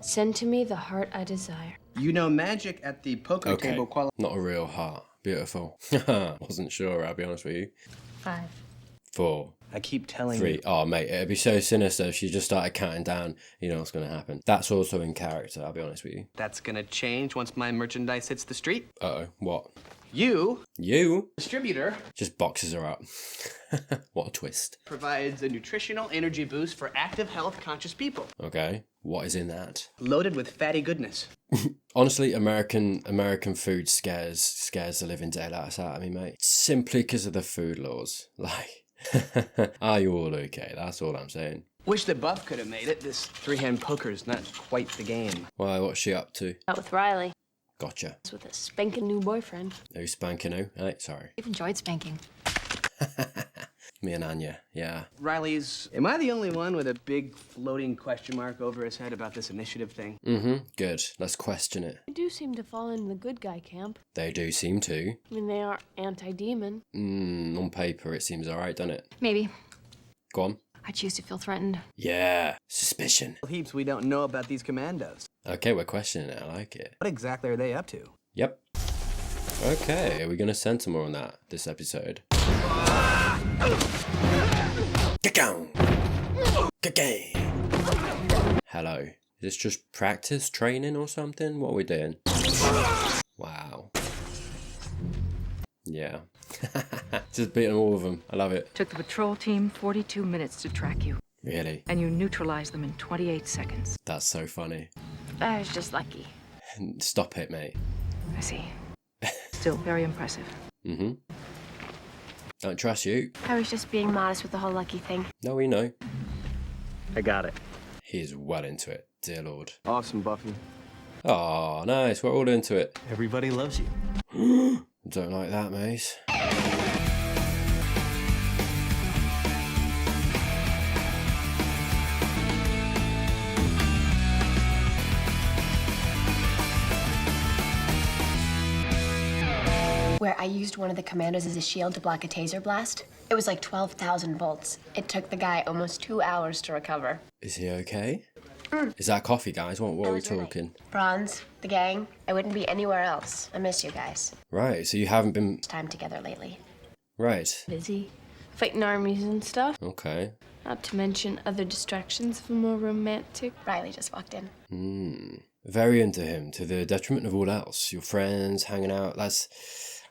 Send to me the heart I desire. You know magic at the poker Okay, table not a real heart. Beautiful. Wasn't sure, I'll be honest with you. 5. 4, I keep telling 3. you. Oh, mate, it'd be so sinister if she just started counting down. You know what's going to happen. That's also in character, I'll be honest with you. That's gonna change once my merchandise hits the street. Uh-oh, what? You, distributor, Just boxes her up. What a twist. provides a nutritional energy boost for active, health-conscious people. Okay, what is in that? Loaded with fatty goodness. Honestly, American food scares the living daylights out of me, mate. Simply because of the food laws. Like, are you all okay? That's all I'm saying. Wish that Buff could have made it. This three-hand poker is not quite the game. Why, what's she up to? Out with Riley. Gotcha. It's with a spanking new boyfriend. Who's spanking who? Hey, sorry. I've enjoyed spanking. Me and Anya, yeah. Riley's... Am I the only one with a big floating question mark over his head about this initiative thing? Mm-hmm, good. Let's question it. They do seem to fall in the good guy camp. They do seem to. I mean, they are anti-demon. On paper, it seems alright, doesn't it? Maybe. Go on. I choose to feel threatened. Yeah, suspicion. Heaps we don't know about these commandos. Okay, we're questioning it. I like it. What exactly are they up to? Yep. Okay, are we going to censor more on that this episode? Get down! Get down! Hello. Is this just practice training or something? What are we doing? Wow. Yeah. Just beating all of them. I love it. Took the patrol team 42 minutes to track you, Really. and you neutralized them in 28 seconds. That's so funny. I was just lucky. Stop it, mate. I see. Still very impressive. Mm-hmm. Don't trust you. I was just being modest with the whole lucky thing. No, we know. I got it. He's well into it, dear Lord. Awesome, Buffy. Oh, nice. We're all into it. Everybody loves you. Don't like that, Mace. Where I used one of the commandos as a shield to block a taser blast. It was like 12,000 volts. It took the guy almost 2 hours to recover. Is he okay? Is that coffee, guys? What are we was Renee. talking? Franz, the gang, I wouldn't be anywhere else. I miss you guys. Right, so you haven't been... Time together lately. Right, Busy. Fighting armies and stuff. okay. Not to mention other distractions of a more romantic. Riley just walked in. Very into him, to the detriment of all else. Your friends, hanging out, that's...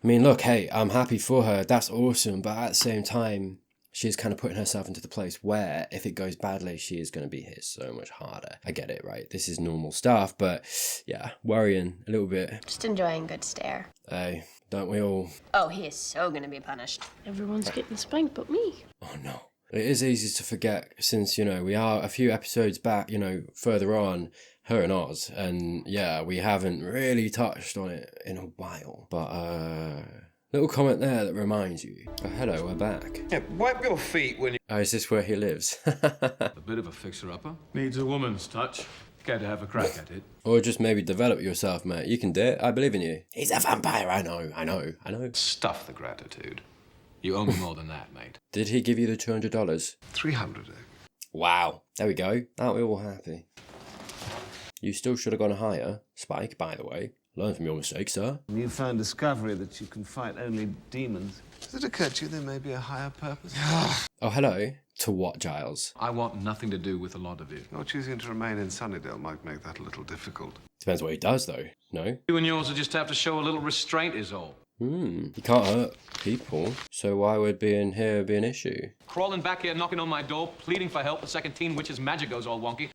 I mean, look, hey, I'm happy for her. That's awesome, but at the same time, she's kind of putting herself into the place where, if it goes badly, she is going to be hit so much harder. I get it, right? This is normal stuff, but yeah, worrying a little bit. Just enjoying good stare. Hey, don't we all? Oh, he is so gonna be punished. Everyone's getting spanked but me. Oh no. It is easy to forget since, you know, we are a few episodes back, you know, further on, her and Oz, and yeah, we haven't really touched on it in a while. But, little comment there that reminds you. Oh, hello, we're back. Yeah, wipe your feet when you... Oh, is this where he lives? A bit of a fixer-upper. Needs a woman's touch. Care to have a crack at it? Or just maybe develop yourself, mate. You can do it. I believe in you. He's a vampire, I know. Stuff the gratitude. You owe me more than that, mate. Did he give you the $200? 300. Wow. There we go. Aren't we all happy? You still should have gone higher. Spike, by the way. Learn from your mistakes, sir. Newfound discovery that you can fight only demons. Does it occur to you there may be a higher purpose? Oh, hello. To what, Giles? I want nothing to do with a lot of you. Your choosing to remain in Sunnydale might make that a little difficult. Depends what he does, though. No? You and yours will just have to show a little restraint is all. You can't hurt people. So why would being here be an issue? Crawling back here, knocking on my door, pleading for help the second Teen Witch's magic goes all wonky.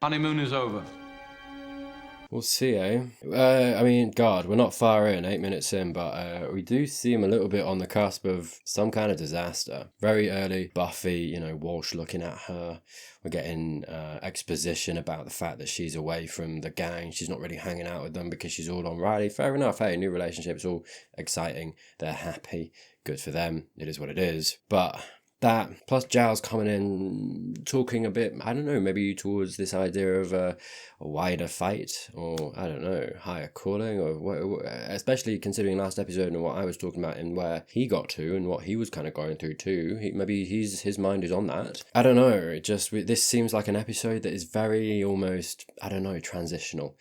Honeymoon is over. We'll see, eh? I mean, God, we're not far in, 8 minutes in, but we do seem a little bit on the cusp of some kind of disaster. Very early, Buffy, you know, Walsh looking at her. We're getting exposition about the fact that she's away from the gang. She's not really hanging out with them because she's all on Riley. Fair enough, hey, new relationship, it's all exciting. They're happy. Good for them. It is what it is. But That, plus Giles coming in, talking a bit, I don't know, maybe towards this idea of a wider fight, or, I don't know, higher calling, or what, especially considering last episode and what I was talking about and where he got to and what he was kind of going through too. Maybe his mind is on that. I don't know, this seems like an episode that is very almost, I don't know, transitional.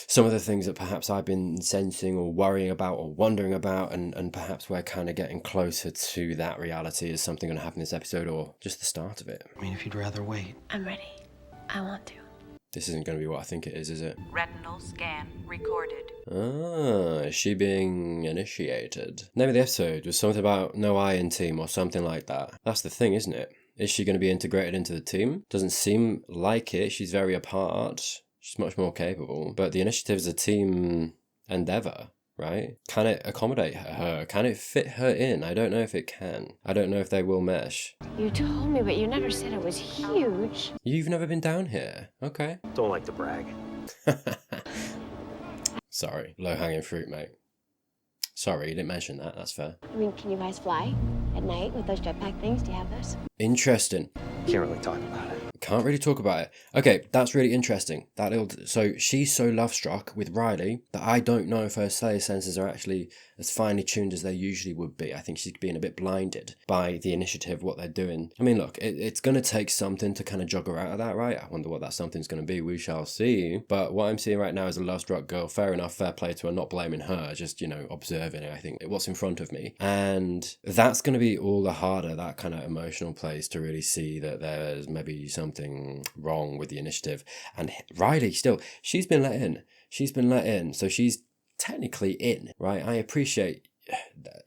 Some of the things that perhaps I've been sensing or worrying about or wondering about, and perhaps we're kind of getting closer to that reality. Is something going to happen this episode, or just the start of it? I mean, if you'd rather wait. I'm ready. I want to. This isn't going to be what I think it is it? Retinal scan recorded. Ah, is she being initiated? Name of the episode was something about no eye in team or something like that. That's the thing, isn't it? Is she going to be integrated into the team? Doesn't seem like it. She's very apart. She's much more capable. But the initiative's a team endeavor, right? Can it accommodate her? Can it fit her in? I don't know if it can. I don't know if they will mesh. You told me, but you never said it was huge. You've never been down here. Okay. Don't like to brag. Sorry. Low-hanging fruit, mate. Sorry, you didn't mention that. That's fair. I mean, can you guys fly at night with those jetpack things? Do you have those? Interesting. Can't really talk about it. Can't really talk about it. Okay, that's really interesting. So she's so love-struck with Riley that I don't know if her Slayer senses are actually as finely tuned as they usually would be. I think she's being a bit blinded by the initiative, what they're doing. I mean, look, it's going to take something to kind of jog her out of that, right? I wonder what that something's going to be. We shall see. But what I'm seeing right now is a love-struck girl. Fair enough, fair play to her, not blaming her, just, observing it, I think, what's in front of me. And that's going to be all the harder, that kind of emotional place, to really see that there's maybe something wrong with the initiative. And Riley, still, she's been let in, so she's technically in, right? I appreciate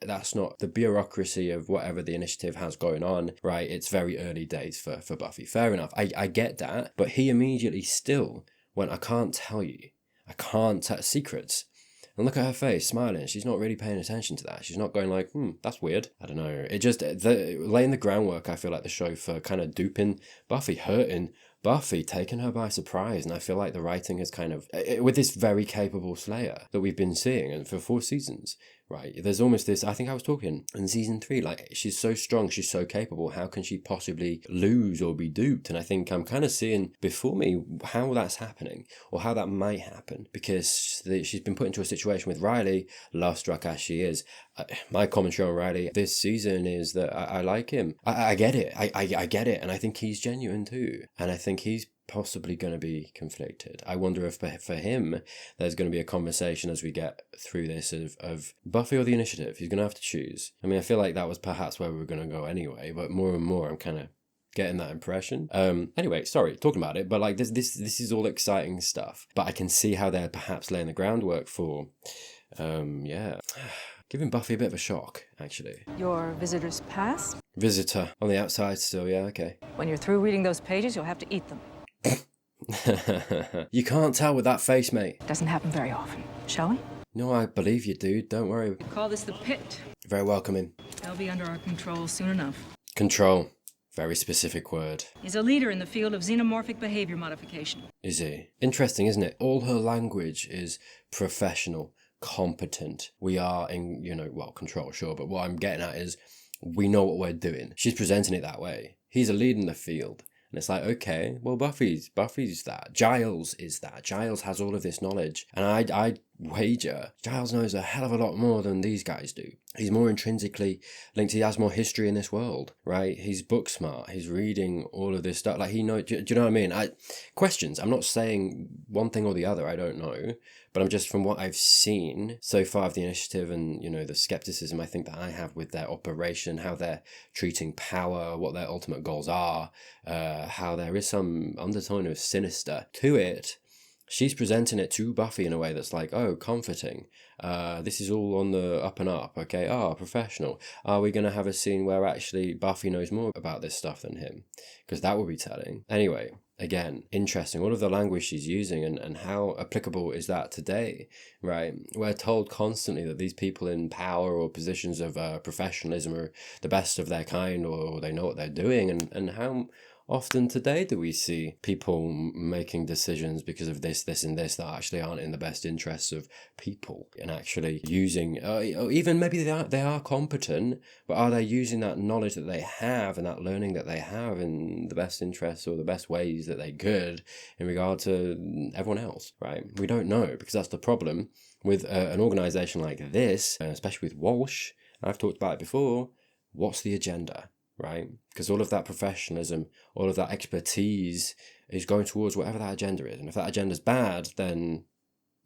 that's not the bureaucracy of whatever the initiative has going on, right? It's very early days for Buffy. Fair enough, I get that, but he immediately still went, I can't tell you, secrets. And look at her face, smiling. She's not really paying attention to that. She's not going like, that's weird. I don't know. It just, laying the groundwork, I feel like, the show for kind of duping Buffy, hurting Buffy, taking her by surprise. And I feel like the writing has kind of, with this very capable Slayer that we've been seeing and for 4 seasons, right? There's almost this, I think I was talking in season 3, like, she's so strong, she's so capable. How can she possibly lose or be duped? And I think I'm kind of seeing before me how that's happening, or how that might happen, because she's been put into a situation with Riley, love-struck as she is. My commentary on Riley this season is that I like him. I get it. I get it. And I think he's genuine too. And I think he's possibly going to be conflicted. I wonder if for him there's going to be a conversation as we get through this of Buffy or the initiative. He's going to have to choose. I mean, I feel like that was perhaps where we were going to go anyway, but more and more I'm kind of getting that impression. Anyway, sorry, talking about it, but like this is all exciting stuff. But I can see how they're perhaps laying the groundwork for, giving Buffy a bit of a shock, actually. Your visitor's pass? Visitor on the outside still, yeah, okay. When you're through reading those pages, you'll have to eat them. You can't tell with that face, mate. Doesn't happen very often. Shall we? No, I believe you, dude. Don't worry. Call this the pit. Very welcoming. They'll be under our control soon enough. Control. Very specific word. He's a leader in the field of xenomorphic behavior modification. Is he? Interesting, isn't it? All her language is professional, competent. We are in, control, sure, but what I'm getting at is we know what we're doing. She's presenting it that way. He's a lead in the field. And it's like, okay, well, Buffy's that. Giles is that. Giles has all of this knowledge. And I'd wager Giles knows a hell of a lot more than these guys do. He's more intrinsically linked. He has more history in this world, right? He's book smart. He's reading all of this stuff. Like, he knows, do you know what I mean? Questions. I'm not saying one thing or the other. I don't know. But I'm just, from what I've seen so far of the initiative and, the skepticism I think that I have with their operation, how they're treating power, what their ultimate goals are, how there is some undertone of sinister to it. She's presenting it to Buffy in a way that's like, oh, comforting. This is all on the up and up, okay? Professional. Are we going to have a scene where actually Buffy knows more about this stuff than him? Because that would be telling. Anyway, again, interesting. All of the language she's using and how applicable is that today, right? We're told constantly that these people in power or positions of professionalism are the best of their kind, or they know what they're doing, and how often today do we see people making decisions because of this, this, and this that actually aren't in the best interests of people, and actually using, even maybe they are competent, but are they using that knowledge that they have and that learning that they have in the best interests or the best ways that they could in regard to everyone else, right? We don't know, because that's the problem with an organisation like this, and especially with Walsh. I've talked about it before. What's the agenda, right? Because all of that professionalism, all of that expertise is going towards whatever that agenda is. And if that agenda's bad, then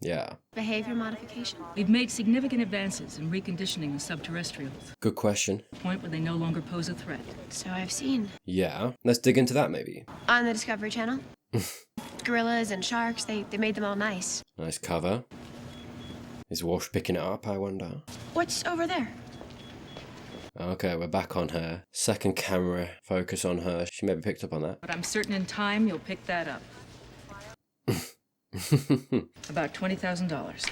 yeah. Behavior modification? We've made significant advances in reconditioning the subterrestrials. Good question. To the point where they no longer pose a threat. So I've seen. Yeah. Let's dig into that maybe. On the Discovery Channel. Gorillas and sharks, they made them all nice. Nice cover. Is Walsh picking it up, I wonder? What's over there? Okay, we're back on her. Second camera focus on her. She maybe picked up on that. But I'm certain in time you'll pick that up. About $20,000.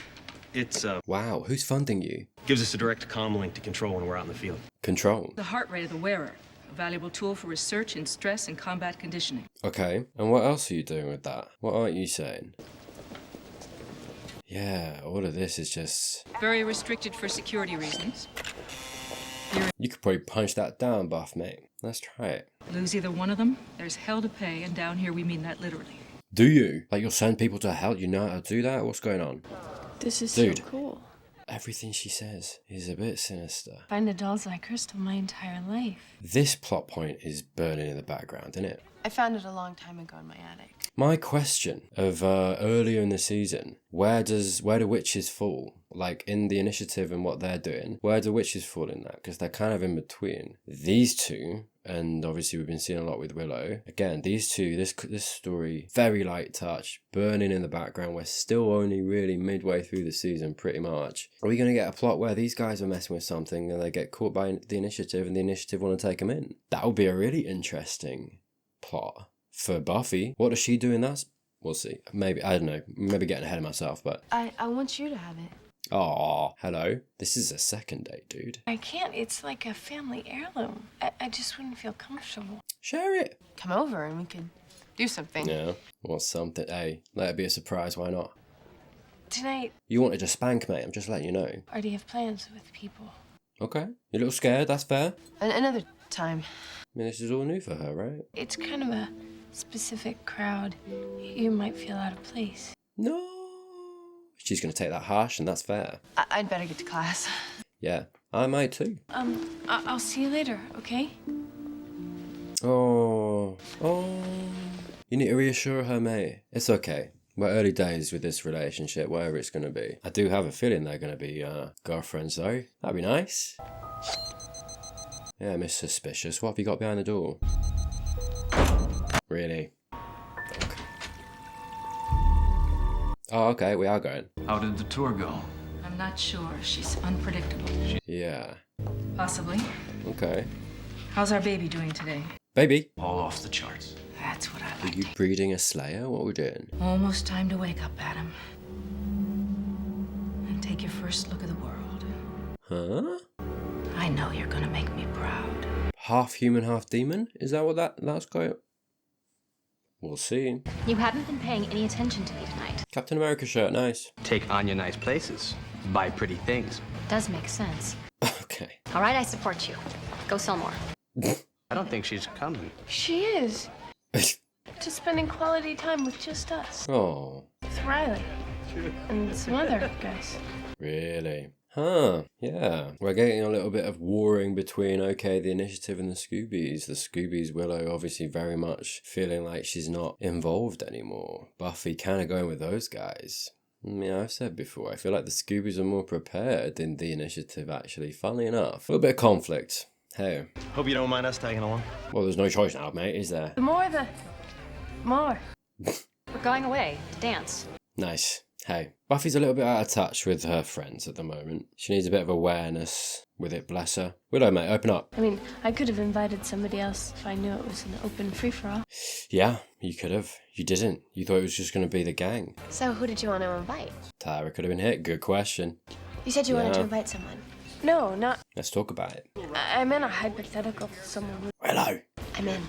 It's, Wow, who's funding you? gives us a direct comm link to control when we're out in the field. Control. The heart rate of the wearer. A valuable tool for research in stress and combat conditioning. Okay, and what else are you doing with that? What aren't you saying? Yeah, all of this is just... Very restricted for security reasons. You could probably punch that down, Buff, mate. Let's try it. Lose either one of them, there's hell to pay, and down here we mean that literally. Do you? Like, you'll send people to hell? You know how to do that? What's going on? This is Dude. so cool. Everything she says is a bit sinister. Find a dolls like Crystal my entire life. This plot point is burning in the background, isn't it? I found it a long time ago in my attic. My question of earlier in the season, where do witches fall? Like in the initiative and what they're doing, where do witches fall in that? Because they're kind of in between. These two, and obviously we've been seeing a lot with Willow. Again, these two, this story, very light touch, burning in the background. We're still only really midway through the season, pretty much. Are we going to get a plot where these guys are messing with something and they get caught by the initiative and the initiative want to take them in? That would be a really interesting plot for Buffy. What does she do in that? We'll see. Maybe, I don't know, maybe getting ahead of myself, but... I want you to have it. Aw, hello. This is a second date, dude. I can't. It's like a family heirloom. I just wouldn't feel comfortable. Share it. Come over and we could do something. Yeah, or something. Hey, let it be a surprise, why not? Tonight, You wanted to spank, mate, I'm just letting you know. I already have plans with people. Okay, you're a little scared, that's fair. Another time. I mean, this is all new for her, right? It's kind of a specific crowd. You might feel out of place. No. She's going to take that harsh, and that's fair. I'd better get to class. Yeah, I might too. I'll see you later, okay? Oh. You need to reassure her, mate. It's okay. We're early days with this relationship, whatever it's going to be. I do have a feeling they're going to be girlfriends, though. That'd be nice. Yeah, Miss Suspicious. What have you got behind the door? Really? Okay. Oh, okay, we are going. How did the tour go? I'm not sure. She's unpredictable. Yeah. Possibly. Okay. How's our baby doing today? Baby, All off the charts. That's what I are like. you breeding a slayer? What are we doing? Almost time to wake up, Adam. And take your first look at the world. Huh? I know you're gonna make me proud. Half human, half demon? Is that what that's going? We'll see. You haven't been paying any attention to me tonight. Captain America shirt, nice. Take Anya nice places. Buy pretty things. Does make sense. Okay. All right, I support you. Go sell more. I don't think she's coming. She is. Just spending quality time with just us. Oh, With Riley. And some other guys. really? Huh, yeah. We're getting a little bit of warring between, okay, the Initiative and the Scoobies. The Scoobies, Willow obviously very much feeling like she's not involved anymore. Buffy kind of going with those guys. I mean, I've said before, I feel like the Scoobies are more prepared than the Initiative, actually. Funnily enough. A little bit of conflict. Hey. Hope you don't mind us tagging along. Well, there's no choice now, mate, is there? The more. We're going away to dance. Nice. Hey, Buffy's a little bit out of touch with her friends at the moment. She needs a bit of awareness with it, bless her. Willow, mate, open up. I mean, I could have invited somebody else if I knew it was an open free-for-all. Yeah, you could have. You didn't. You thought it was just going to be the gang. So who did you want to invite? Tara could have been hit. Good question. You said you wanted to Yeah. invite someone. No, not... Let's talk about it. I meant a hypothetical someone who... Willow. I'm in.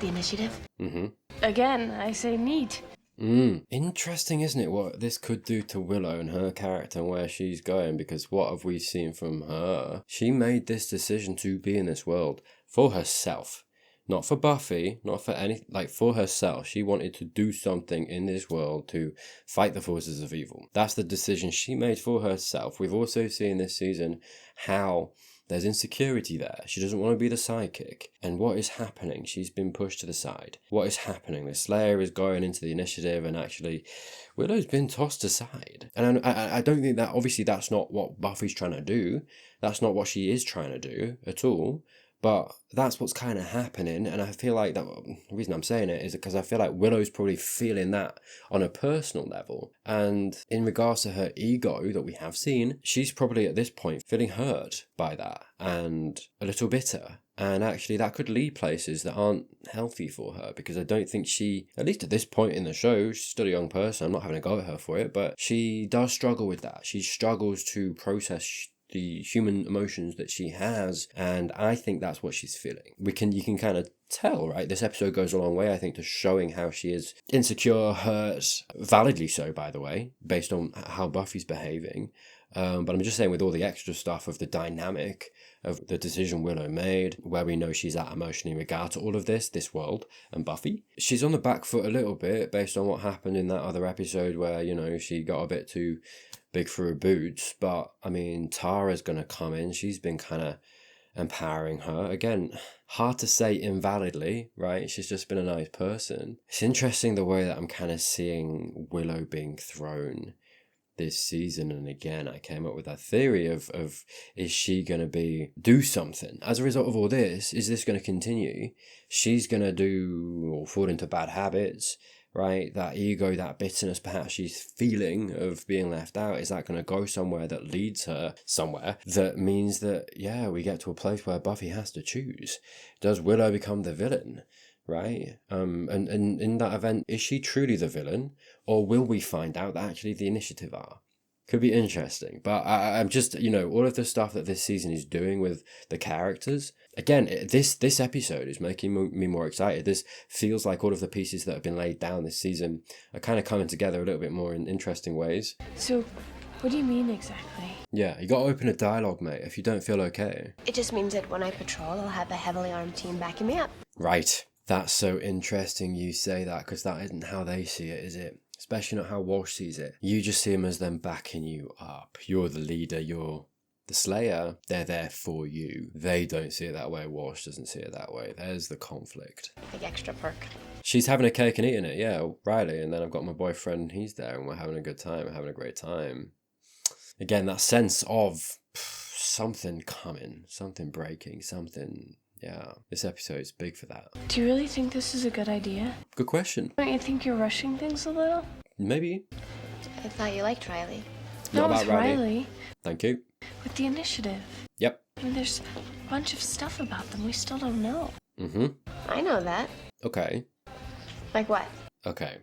The initiative? Mm-hmm. Again, I say neat. Interesting, isn't it, what this could do to Willow and her character and where she's going, because what have we seen from her? She made this decision to be in this world for herself. Not for Buffy, not for any, like for herself. She wanted to do something in this world to fight the forces of evil. That's the decision she made for herself. We've also seen this season how there's insecurity there. She doesn't want to be the sidekick. And what is happening? She's been pushed to the side. What is happening? The Slayer is going into the initiative and actually Willow's been tossed aside. And I don't think that, obviously that's not what Buffy's trying to do. That's not what she is trying to do at all. But that's what's kind of happening, and I feel like that the reason I'm saying it is because I feel like Willow's probably feeling that on a personal level. And in regards to her ego that we have seen, she's probably at this point feeling hurt by that and a little bitter. And actually that could lead places that aren't healthy for her, because I don't think she, at least at this point in the show, she's still a young person, I'm not having a go at her for it, but she does struggle with that. She struggles to process the human emotions that she has, and I think that's what she's feeling. You can kind of tell, right? This episode goes a long way, I think, to showing how she is insecure, hurt, validly so, by the way, based on how Buffy's behaving. But I'm just saying, with all the extra stuff of the dynamic of the decision Willow made, where we know she's at emotionally in regard to all of this world, and Buffy, she's on the back foot a little bit based on what happened in that other episode where, you know, she got a bit too big for her boots. But I mean, Tara's gonna come in. She's been kind of empowering her. Again, hard to say invalidly, right? She's just been a nice person. It's interesting the way that I'm kind of seeing Willow being thrown this season. And again, I came up with that theory of is she going to do something as a result of all this? Is this going to continue? She's going to do or fall into bad habits, right? That ego, that bitterness perhaps she's feeling of being left out, is that going to go somewhere that leads her somewhere that means that, yeah, we get to a place where Buffy has to choose. Does Willow become the villain? Right? And in that event, is she truly the villain? Or will we find out that actually the initiative are? Could be interesting. But I'm just, you know, all of the stuff that this season is doing with the characters. Again, this episode is making me more excited. This feels like all of the pieces that have been laid down this season are kind of coming together a little bit more in interesting ways. So, what do you mean exactly? Yeah, you got to open a dialogue, mate, if you don't feel okay. It just means that when I patrol, I'll have a heavily armed team backing me up. Right. That's so interesting you say that, because that isn't how they see it, is it? Especially not how Walsh sees it. You just see them as them backing you up. You're the leader, you're the Slayer. They're there for you. They don't see it that way. Walsh doesn't see it that way. There's the conflict. Big extra perk. She's having a cake and eating it, yeah, Riley. And then I've got my boyfriend, he's there, and we're having a good time. We're having a great time. Again, that sense of something coming, something breaking, something... Yeah, this episode's big for that. Do you really think this is a good idea? Good question. Don't you think you're rushing things a little? Maybe. I thought you liked Riley. Not about with Riley. Riley. Thank you. With the initiative. Yep. I mean, there's a bunch of stuff about them we still don't know. Mm-hmm. I know that. Okay. Like what? Okay.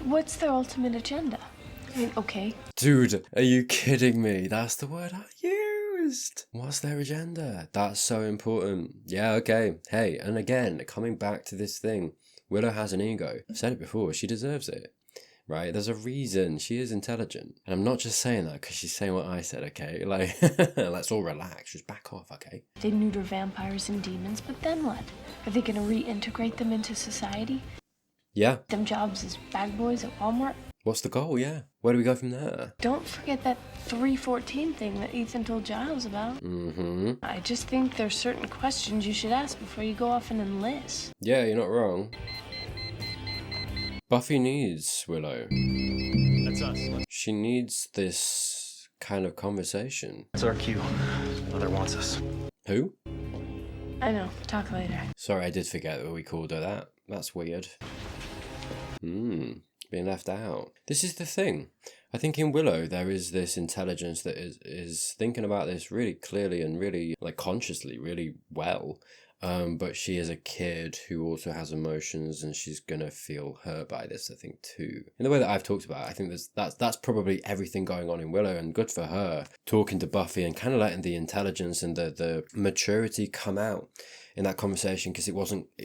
What's their ultimate agenda? I mean, okay. Dude, are you kidding me? That's the word I used. What's their agenda? That's so important. Yeah, okay. Hey, and again, coming back to this thing, Willow has an ego. I've said it before, she deserves it. Right? There's a reason. She is intelligent. And I'm not just saying that because she's saying what I said, okay? Like, let's all relax. Just back off, okay? They neuter vampires and demons, but then what? Are they going to reintegrate them into society? Yeah. Them jobs as bag boys at Walmart? What's the goal? Yeah. Where do we go from there? Don't forget that 314 thing that Ethan told Giles about. Mm-hmm. I just think there's certain questions you should ask before you go off and enlist. Yeah, you're not wrong. Buffy needs Willow. That's us. She needs this kind of conversation. That's our cue. Mother wants us. Who? I know. Talk later. Sorry, I did forget that we called her that. That's weird. Being left out. This is the thing. I think in Willow there is this intelligence that is thinking about this really clearly and really like consciously really well. but she is a kid who also has emotions, and she's gonna feel hurt by this, I think, too. In the way that I've talked about, I think that's probably everything going on in Willow, and good for her, talking to Buffy and kind of letting the intelligence and the maturity come out in that conversation, because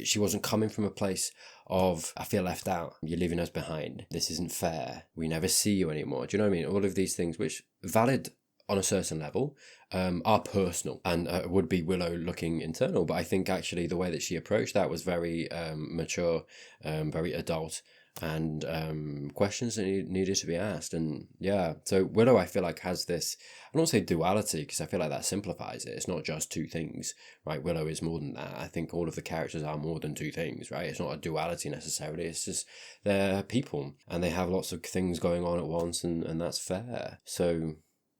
she wasn't coming from a place of, I feel left out, you're leaving us behind, this isn't fair, we never see you anymore. Do you know what I mean? All of these things, which valid on a certain level, are personal and would be Willow looking internal. But I think actually the way that she approached that was very mature, very adult, and questions that needed to be asked. And yeah, so Willow, I feel like, has this, I don't say duality, because I feel like that simplifies it. It's not just two things, right? Willow is more than that. I think all of the characters are more than two things, right? It's not a duality necessarily. It's just they're people and they have lots of things going on at once, and that's fair. So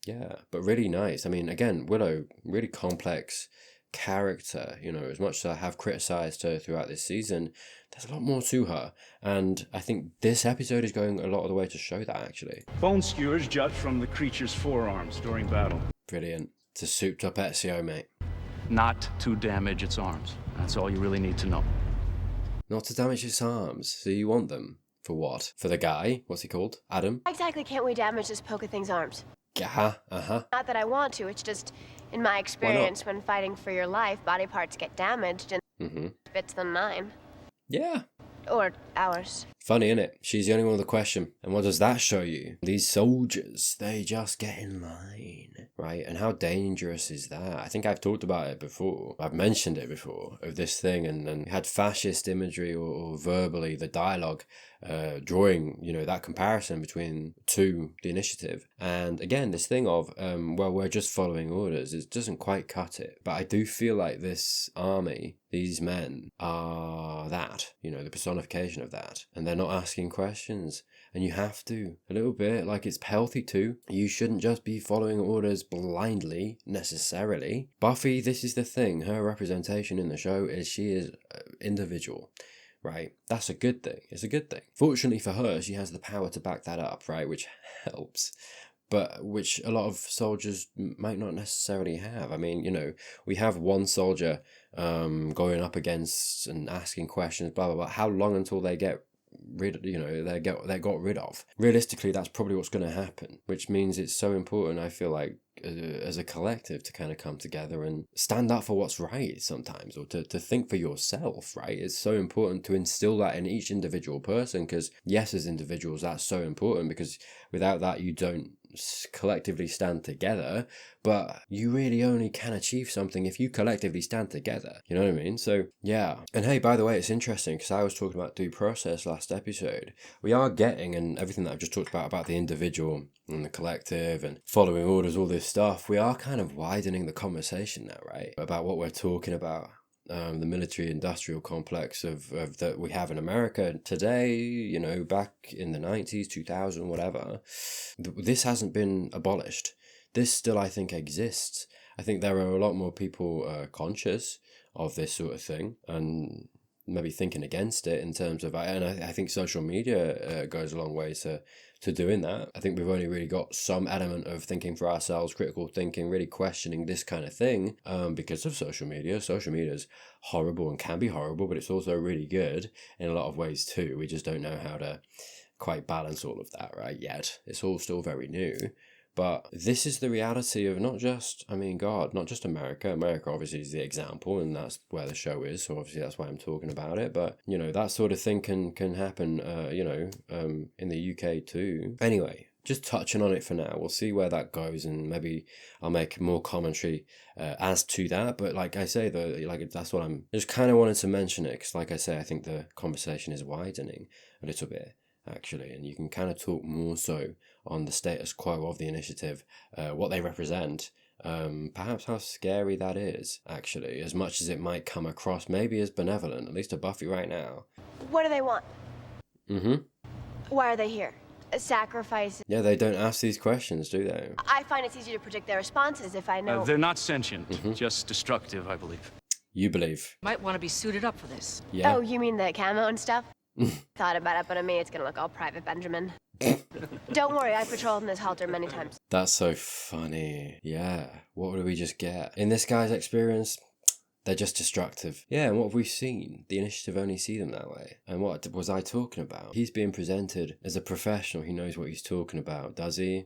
yeah, but really nice. I mean, again, Willow, really complex character. You know, as much as I have criticized her throughout this season, there's a lot more to her. And I think this episode is going a lot of the way to show that, actually. Bone skewers jut from the creature's forearms during battle. Brilliant. It's a souped up Ezio, mate. Not to damage its arms. That's all you really need to know. Not to damage its arms. So you want them for what? For the guy? What's he called? Adam? Why exactly can't we damage this Poca thing's arms? Uh-huh. Not that I want to, it's just, in my experience, when fighting for your life, body parts get damaged and bits than mine. Yeah. Or ours. Funny, innit? She's the only one with a question. And what does that show you? These soldiers, they just get in line, right? And how dangerous is that? I think I've talked about it before. I've mentioned it before, of this thing, and had fascist imagery or verbally the dialogue drawing, you know, that comparison between the initiative. And again, this thing of, well, we're just following orders. It doesn't quite cut it. But I do feel like this army, these men, are that, you know, the personification of that. And they're not asking questions. And you have to, a little bit, like it's healthy too. You shouldn't just be following orders blindly, necessarily. Buffy, this is the thing, her representation in the show is she is individual. Right, that's a good thing. It's a good thing. Fortunately for her, she has the power to back that up, right, which helps, but which a lot of soldiers might not necessarily have. I mean, you know, we have one soldier going up against and asking questions, blah blah blah. How long until they get rid, you know, they got rid of? Realistically, that's probably what's going to happen, which means it's so important, I feel like, as a collective, to kind of come together and stand up for what's right sometimes, or to think for yourself, right? It's so important to instill that in each individual person, because yes, as individuals, that's so important, because without that you don't collectively stand together, but you really only can achieve something if you collectively stand together, you know what I mean? So yeah. And hey, by the way, it's interesting because I was talking about due process last episode. We are getting, and everything that I've just talked about the individual and the collective and following orders, all this stuff, we are kind of widening the conversation now, right, about what we're talking about. The military industrial complex of that we have in America today, you know, back in the 90s, 2000, whatever, this hasn't been abolished. This still, I think, exists. I think there are a lot more people conscious of this sort of thing and maybe thinking against it in terms of, and I think social media goes a long way to doing that. I think we've only really got some element of thinking for ourselves, critical thinking, really questioning this kind of thing because of social media. Social media is horrible and can be horrible, but it's also really good in a lot of ways too. We just don't know how to quite balance all of that right yet. It's all still very new. But this is the reality of not just, not just America. America obviously is the example, and that's where the show is, so obviously that's why I'm talking about it. But, you know, that sort of thing can happen, in the UK too. Anyway, just touching on it for now. We'll see where that goes, and maybe I'll make more commentary as to that. But like I say, that's what I just kind of wanted to mention it, because like I say, I think the conversation is widening a little bit, actually, and you can kind of talk more so on the status quo of the initiative, what they represent, perhaps how scary that is, actually, as much as it might come across maybe as benevolent, at least to Buffy right now. What do they want? Mm-hmm. Why are they here? A sacrifice? Yeah, they don't ask these questions, do they? I find it's easier to predict their responses if I know. They're not sentient, just destructive, I believe. You believe? Might want to be suited up for this. Yeah. Oh, you mean the camo and stuff? Thought about it, but on me it's gonna look all Private Benjamin. Don't worry, I patrolled in this halter many times. That's so funny. Yeah. What would we just get? In this guy's experience, They're just destructive. Yeah, and what have we seen? The Initiative only see them that way. And what was I talking about? He's being presented as a professional. He knows what he's talking about, does he?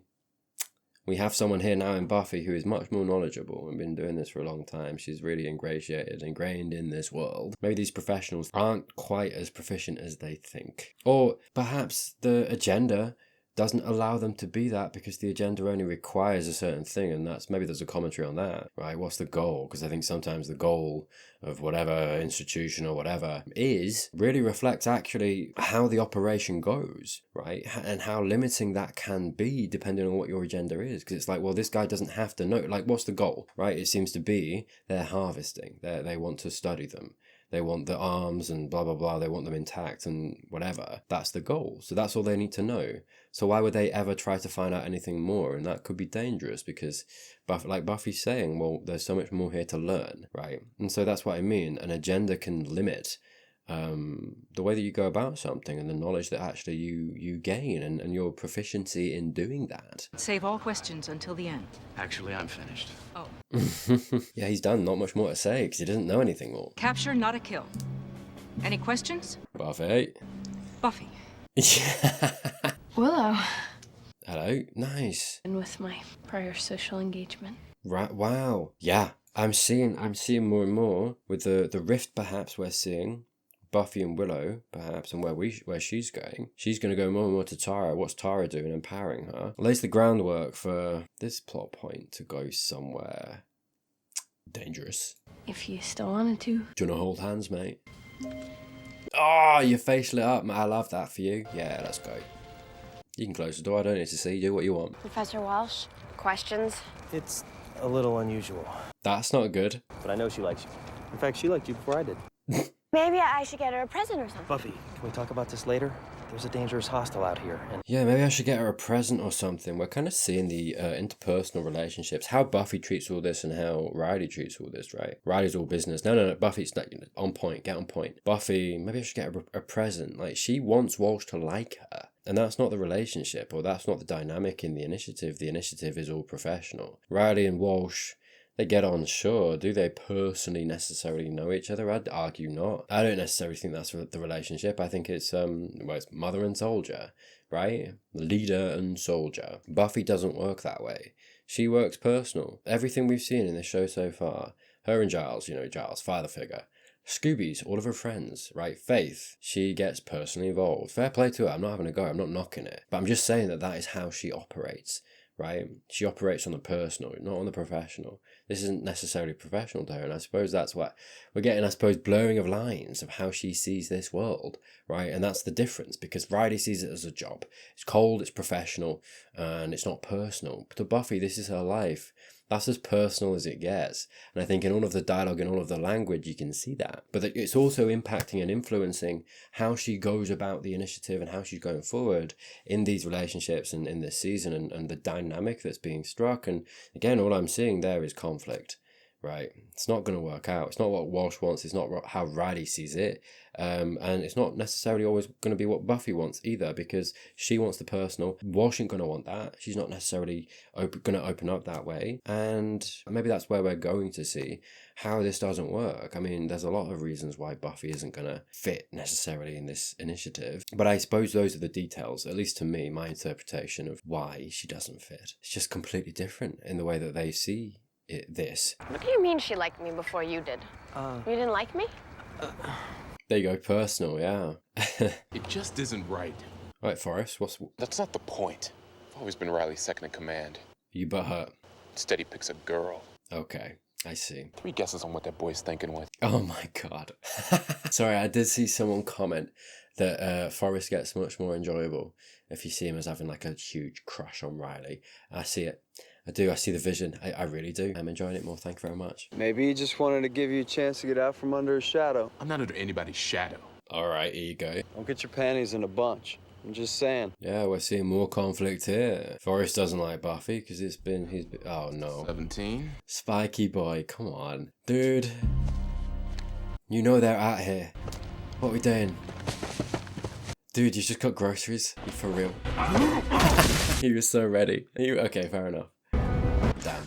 We have someone here now in Buffy who is much more knowledgeable and been doing this for a long time. She's really ingrained in this world. Maybe these professionals aren't quite as proficient as they think. Or perhaps the agenda doesn't allow them to be that because the agenda only requires a certain thing, and maybe there's a commentary on that, right? What's the goal? Because I think sometimes the goal of whatever institution or whatever really reflects actually how the operation goes, right? And how limiting that can be depending on what your agenda is. Because it's like, well, this guy doesn't have to know. Like, what's the goal, right? It seems to be they're harvesting. They want to study them. They want the arms and blah, blah, blah. They want them intact and whatever. That's the goal. So that's all they need to know. So why would they ever try to find out anything more? And that could be dangerous because, like Buffy's saying, well, there's so much more here to learn, right? And so that's what I mean. An agenda can limit the way that you go about something and the knowledge that actually you gain and your proficiency in doing that. Save all questions until the end. Actually, I'm finished. Oh. Yeah, he's done. Not much more to say because he doesn't know anything more. Capture, not a kill. Any questions? Buffy. Buffy. Willow. Hello. Nice. And with my prior social engagement. Right. Wow. Yeah. I'm seeing more and more with the rift perhaps we're seeing. Buffy and Willow, perhaps, and where she's going. She's going to go more and more to Tara. What's Tara doing? Empowering her. Lays the groundwork for this plot point to go somewhere dangerous. If you still wanted to. Do you want to hold hands, mate? Oh, your face lit up. I love that for you. Yeah, let's go. You can close the door. I don't need to see. Do what you want. Professor Walsh, questions? It's a little unusual. That's not good. But I know she likes you. In fact, she liked you before I did. Maybe I should get her a present or something. Buffy, can we talk about this later? There's a dangerous hostile out here. And yeah, maybe I should get her a present or something. We're kind of seeing the interpersonal relationships, how Buffy treats all this and how Riley treats all this, right? Riley's all business. No, Buffy's not on point. Get on point. Buffy, maybe I should get her a present. Like, she wants Walsh to like her. And that's not the relationship, or that's not the dynamic in the Initiative. The Initiative is all professional. Riley and Walsh, they get on, sure. Do they personally necessarily know each other? I'd argue not. I don't necessarily think that's the relationship. I think it's it's mother and soldier, right? Leader and soldier. Buffy doesn't work that way. She works personal. Everything we've seen in this show so far, her and Giles, Giles, father figure. Scooby's, all of her friends, right? Faith, she gets personally involved. Fair play to her. I'm not having a go. I'm not knocking it. But I'm just saying that is how she operates. Right? She operates on the personal, not on the professional. This isn't necessarily professional to her, and I suppose that's what we're getting, blurring of lines of how she sees this world, right? And that's the difference, because Riley sees it as a job. It's cold, it's professional, and it's not personal. But to Buffy, this is her life. That's as personal as it gets. And I think in all of the dialogue and all of the language, you can see that. But it's also impacting and influencing how she goes about the Initiative and how she's going forward in these relationships and in this season and the dynamic that's being struck. And again, all I'm seeing there is conflict, right? It's not going to work out. It's not what Walsh wants. It's not how Riley sees it. And it's not necessarily always going to be what Buffy wants either, because she wants the personal. Walsh ain't going to want that. She's not necessarily going to open up that way. And maybe that's where we're going to see how this doesn't work. I mean, there's a lot of reasons why Buffy isn't going to fit necessarily in this Initiative. But I suppose those are the details, at least to me, my interpretation of why she doesn't fit. It's just completely different in the way that they see this. What do you mean she liked me before you did? You didn't like me? There you go, personal, yeah. It just isn't right. Right, Forrest, That's not the point. I've always been Riley's second in command. You butthurt. Instead, he picks a girl. Okay, I see. 3 guesses on what that boy's thinking with. Oh my god. Sorry, I did see someone comment that Forrest gets much more enjoyable if you see him as having like a huge crush on Riley. I see it. I do. I see the vision. I really do. I'm enjoying it more. Thank you very much. Maybe he just wanted to give you a chance to get out from under his shadow. I'm not under anybody's shadow. All right, here you go. Don't get your panties in a bunch. I'm just saying. Yeah, we're seeing more conflict here. Forrest doesn't like Buffy because he's been, oh no. 17? Spiky boy, come on. Dude. You know they're out here. What are we doing? Dude, you just got groceries? You for real? He was so ready. Okay, fair enough. Damn.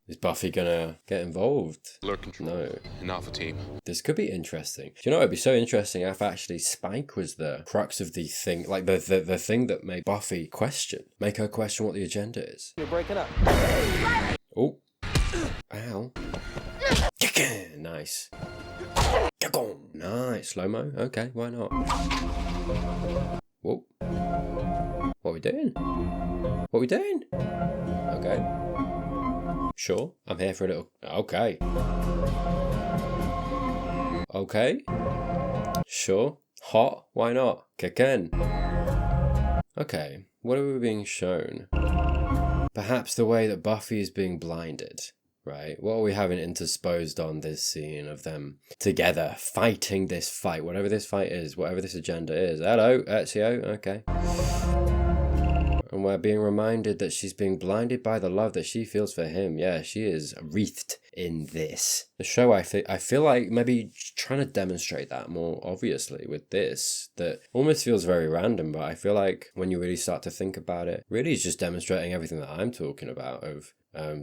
This Buffy gonna get involved? Alert control. No. An Alpha team. This could be interesting. Do you know what would be so interesting if actually Spike was the crux of the thing, like the thing that made Buffy make her question what the agenda is. You're breaking up. Oh. Ow. Nice. Nice. Slow-mo? Okay, why not? Whoa. What are we doing? What are we doing? Okay. Sure, I'm here for a little... Okay. Okay. Sure. Hot? Why not? Kick in. Okay, what are we being shown? Perhaps the way that Buffy is being blinded, right? What are we having intersposed on this scene of them together fighting this fight, whatever this fight is, whatever this agenda is. Hello, Ezio, okay. And we're being reminded that she's being blinded by the love that she feels for him. Yeah, she is wreathed in this. The show, I feel like maybe trying to demonstrate that more obviously with this, that almost feels very random, but I feel like when you really start to think about it, really is just demonstrating everything that I'm talking about of,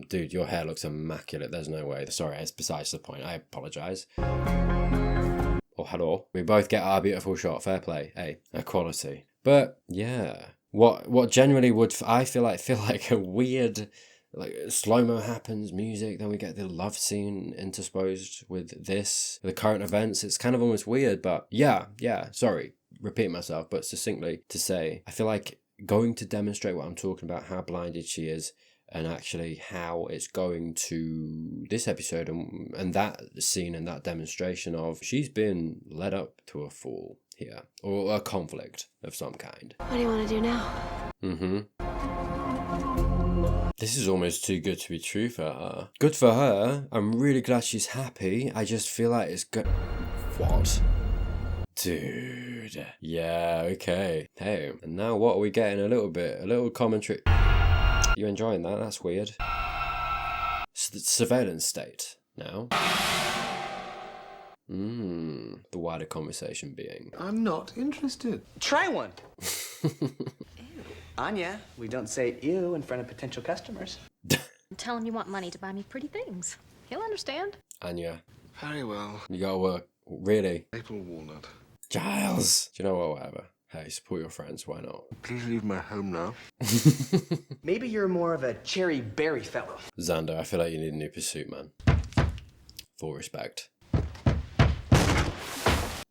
dude, your hair looks immaculate. There's no way. Sorry, it's besides the point. I apologize. Oh, hello. We both get our beautiful shot. Fair play. Hey, equality. But yeah. What generally would I feel like a weird, like, slow-mo happens, music, then we get the love scene intersposed with this, the current events. It's kind of almost weird, but yeah, sorry, repeat myself, but succinctly to say, I feel like going to demonstrate what I'm talking about, how blinded she is, and actually how it's going to this episode and that scene and that demonstration of she's been led up to a fall here, or a conflict of some kind. What do you want to do now? This is almost too good to be true for her. Good for her. I'm really glad she's happy. I just feel like it's good. What? Dude. Yeah, okay. Hey, and now what are we getting? A little commentary. You enjoying that? That's weird. Surveillance state now. The wider conversation being. I'm not interested. Try one. Anya, we don't say ew in front of potential customers. Tell him you want money to buy me pretty things. He'll understand. Anya. Very well. You gotta work. Really? Maple walnut. Giles! Do you know what? Whatever. Hey, support your friends. Why not? Please leave my home now. Maybe you're more of a cherry berry fellow. Xander, I feel like you need a new pursuit, man. Full respect.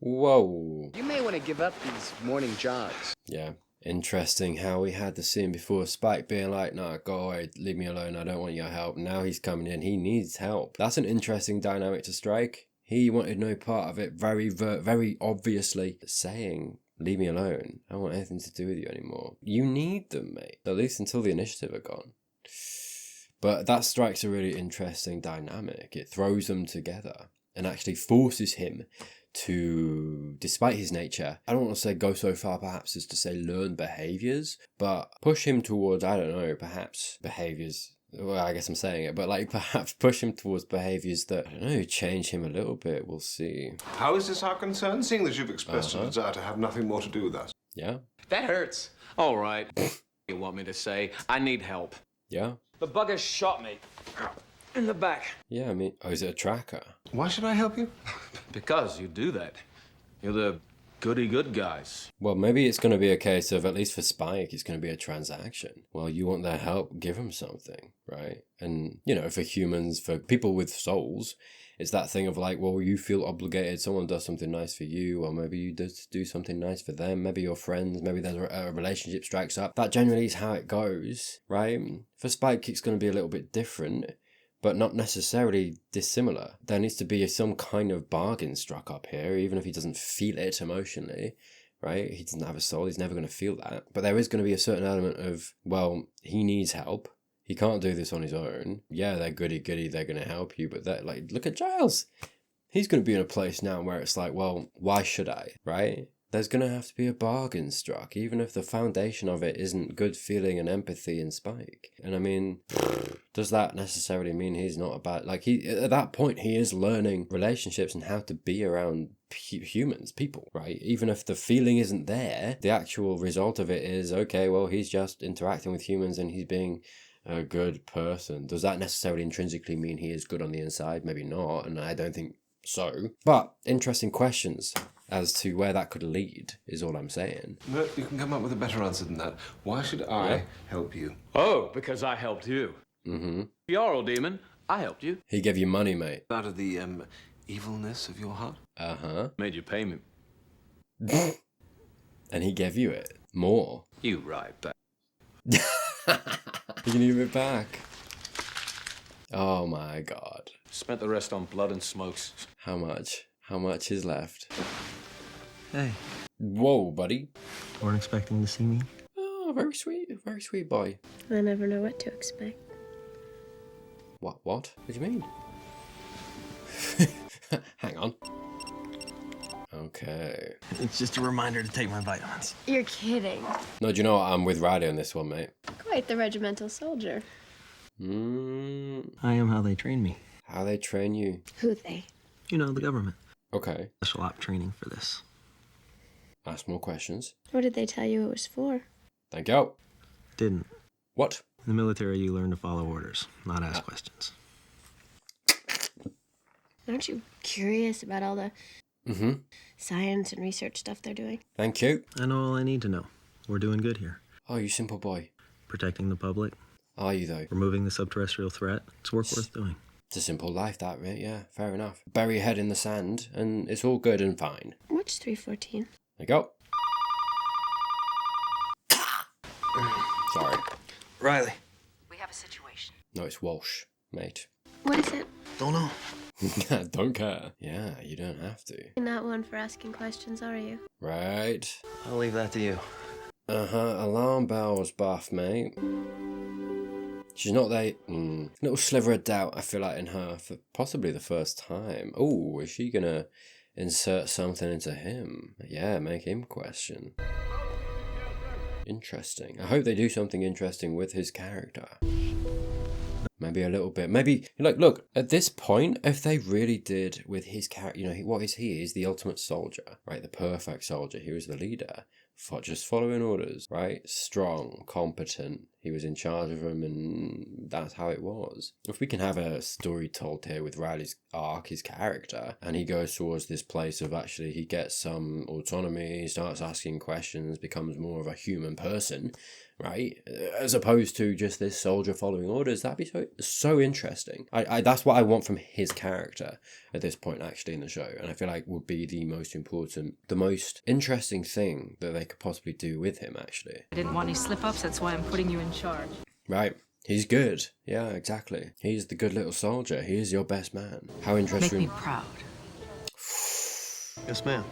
Whoa. You may want to give up these morning jogs. Yeah. Interesting how we had the scene before Spike being like, nah, go away, leave me alone, I don't want your help. Now he's coming in, he needs help. That's an interesting dynamic to strike. He wanted no part of it, very obviously saying, leave me alone. I don't want anything to do with you anymore. You need them, mate. At least until the initiative are gone. But that strikes a really interesting dynamic. It throws them together and actually forces him to, despite his nature, I don't want to say go so far perhaps as to say learn behaviours, but push him towards, I don't know, perhaps behaviours. Well, I guess I'm saying it, but like perhaps push him towards behaviours that, I don't know, change him a little bit. We'll see. How is this our concern, seeing that you've expressed a desire to have nothing more to do with us? Yeah. That hurts. All right. You want me to say? I need help. Yeah. The bugger shot me. In the back. Yeah, I mean, oh, is it a tracker? Why should I help you? Because you do that. You're the goody good guys. Well, maybe it's going to be a case of, at least for Spike, it's going to be a transaction. Well, you want their help, give them something, right? And, you know, for humans, for people with souls, it's that thing of like, well, you feel obligated, someone does something nice for you, or maybe you just do something nice for them, maybe you're friends, maybe there's a relationship strikes up. That generally is how it goes, right? For Spike, it's going to be a little bit different, but not necessarily dissimilar. There needs to be some kind of bargain struck up here, even if he doesn't feel it emotionally, right? He doesn't have a soul, he's never going to feel that. But there is going to be a certain element of, well, he needs help. He can't do this on his own. Yeah, they're goody, they're going to help you, but that, like, look at Giles. He's going to be in a place now where it's like, well, why should I, right? There's going to have to be a bargain struck, even if the foundation of it isn't good feeling and empathy in Spike. And I mean, does that necessarily mean he's not about, like, at that point, he is learning relationships and how to be around humans, people, right? Even if the feeling isn't there, the actual result of it is, okay, well, he's just interacting with humans and he's being a good person. Does that necessarily intrinsically mean he is good on the inside? Maybe not, and I don't think so. But interesting questions as to where that could lead is all I'm saying. No, you can come up with a better answer than that. Why should I help you? Oh, because I helped you. Mm-hmm. Jarl Demon, I helped you. He gave you money, mate. Out of the evilness of your heart? Uh-huh. Made you pay me. And he gave you it. More. You right back. You can give it back. Oh my god. Spent the rest on blood and smokes. How much? How much is left? Hey, Whoa, buddy. weren't expecting to see me? Oh, very sweet boy. I never know what to expect. What? What do you mean? Hang on. Okay. It's just a reminder to take my vitamins. You're kidding. No, do you know what? I'm with Riley on this one, mate. Quite the regimental soldier. I am how they train me. How they train you? Who they? You know, the government. Okay. Special op training for this. Ask more questions. What did they tell you it was for? Thank you. Didn't. What? In the military, you learn to follow orders, not ask questions. Aren't you curious about all the Mm-hmm. science and research stuff they're doing? Thank you. I know all I need to know. We're doing good here. Oh, you simple boy. Protecting the public, Are you, though? removing the subterrestrial threat. It's work worth doing. It's a simple life, that, right? Yeah, fair enough. Bury your head in the sand, and it's all good and fine. What's 314? There you go. Sorry. Riley. We have a situation. No, it's Walsh, mate. What is it? Don't know. Don't care. Yeah, you don't have to. You're not one for asking questions, are you? Right. I'll leave that to you. Uh-huh. Alarm bells, Buff, mate. She's not that... little sliver of doubt, I feel like, in her for possibly the first time. Oh, is she gonna insert something into him? Yeah, make him question. Interesting. I hope they do something interesting with his character. Maybe a little bit. Maybe, like, look, at this point, if they really did with his character, you know, what is he? He's the ultimate soldier, right? The perfect soldier. He was the leader. Just following orders, right? Strong, competent. He was in charge of them, and that's how it was. If we can have a story told here with Riley's arc, his character, and he goes towards this place of actually he gets some autonomy, starts asking questions, becomes more of a human person, right? As opposed to just this soldier following orders, that'd be so interesting. I that's what I want from his character at this point, actually, in the show, and I feel like would be the most important, the most interesting thing that they could possibly do with him, actually. I didn't want any slip-ups, that's why I'm putting you in charge. Right. He's good. Yeah, exactly. He's the good little soldier. He is your best man. How interesting. Make me proud. Yes, ma'am.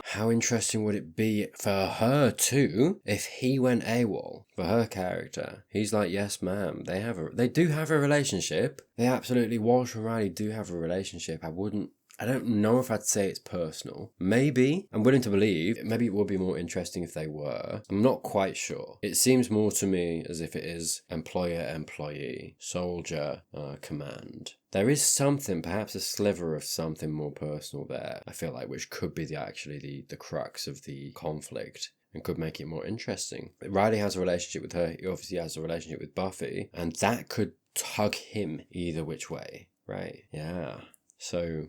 How interesting would it be for her too if he went AWOL for her character? He's like, yes, ma'am. They do have a relationship. They absolutely, Walsh and Riley do have a relationship. I don't know if I'd say it's personal. Maybe. I'm willing to believe. Maybe it would be more interesting if they were. I'm not quite sure. It seems more to me as if it is employer-employee, soldier-command. There is something, perhaps a sliver of something more personal there, I feel like, which could be the crux of the conflict and could make it more interesting. Riley has a relationship with her. He obviously has a relationship with Buffy, and that could tug him either which way, right? Yeah. So...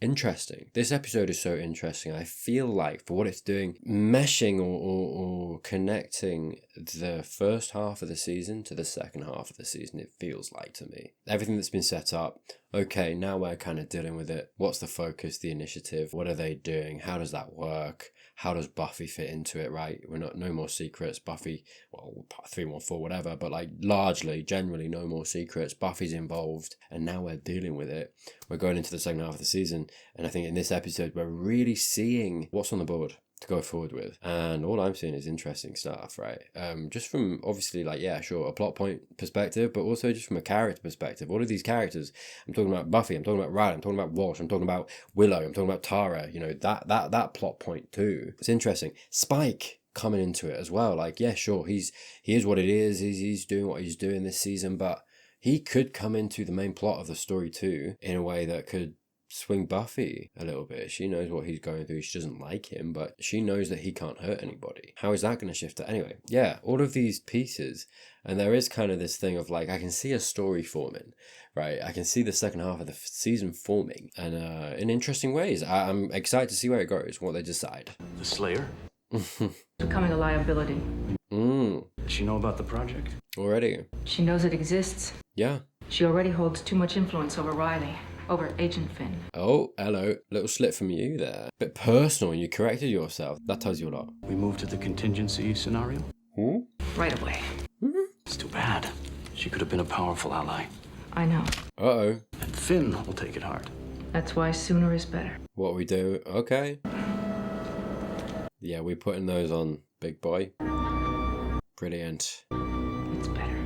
interesting. This episode is so interesting. I feel like for what it's doing, meshing or connecting the first half of the season to the second half of the season, it feels like to me. Everything that's been set up, okay, now we're kind of dealing with it. What's the focus, the initiative? What are they doing? How does that work? How does Buffy fit into it, right? No more secrets. Buffy, well, 314, whatever, but like largely, generally, no more secrets. Buffy's involved, and now we're dealing with it. We're going into the second half of the season, and I think in this episode, we're really seeing what's on the board to go forward with. And all I'm seeing is interesting stuff, right? Just from obviously, like, yeah, sure, a plot point perspective, but also just from a character perspective. All of these characters, I'm talking about Buffy, I'm talking about Riley, I'm talking about Walsh, I'm talking about Willow, I'm talking about Tara, you know, that plot point too. It's interesting. Spike coming into it as well. Like, yeah, sure, he is what it is. He's doing what he's doing this season, but he could come into the main plot of the story too in a way that could swing Buffy a little bit. She knows what he's going through. She doesn't like him, but she knows that he can't hurt anybody. How is that going to shift her? Anyway, yeah, all of these pieces. And there is kind of this thing of like, I can see a story forming, right? I can see the second half of the season forming, and in interesting ways. I'm excited to see where it goes, what they decide. The Slayer? Becoming a liability. Does she know about the project? Already? She knows it exists. Yeah. She already holds too much influence over Riley, over Agent Finn. Oh, hello. Little slip from you there. Bit personal, and you corrected yourself. That tells you a lot. We move to the contingency scenario? Right away. It's too bad. She could have been a powerful ally. I know. Uh-oh. And Finn will take it hard. That's why sooner is better. What we do? Okay. Yeah, we're putting those on, big boy. Brilliant. It's better.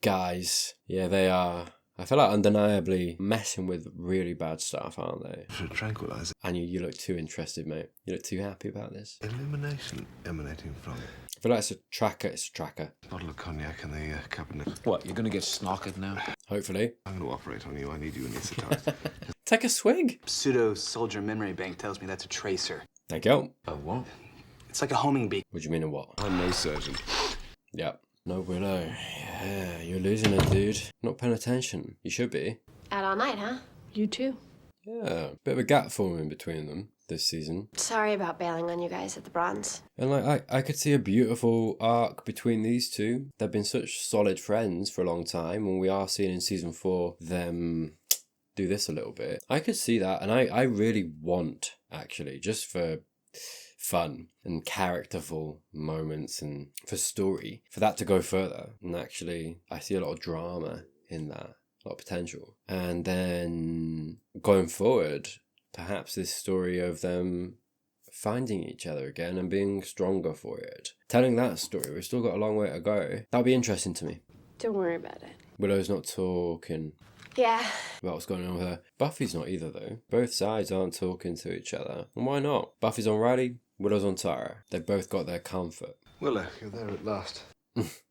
Guys, yeah, they are. I feel like undeniably messing with really bad stuff, aren't they? For a tranquilizer. And you look too interested, mate. You look too happy about this. Illumination emanating from it. I feel like it's a tracker. It's a tracker. Bottle of cognac in the cabinet. What, you're gonna get snockered now? Hopefully. I'm going to operate on you. I need you anaesthetized. Take a swig. Pseudo-soldier memory bank tells me that's a tracer. Thank you. A what? It's like a homing beacon. What do you mean a what? I'm no surgeon. Yep. No Willow. Yeah, you're losing it, dude. Not paying attention. You should be. Out all night, huh? You too. Yeah, bit of a gap forming between them this season. Sorry about bailing on you guys at the Bronze. And like, I could see a beautiful arc between these two. They've been such solid friends for a long time, and we are seeing in season 4 them do this a little bit. I could see that, and I really want, actually, just for fun and characterful moments and for story, for that to go further. And actually, I see a lot of drama in that, a lot of potential. And then going forward, perhaps this story of them finding each other again and being stronger for it. Telling that story, we've still got a long way to go. That'll be interesting to me. Don't worry about it. Willow's not talking Yeah. about what's going on with her. Buffy's not either, though. Both sides aren't talking to each other. And why not? Buffy's on Riley, Willow's on Tara. They've both got their comfort. Willow, you're there at last.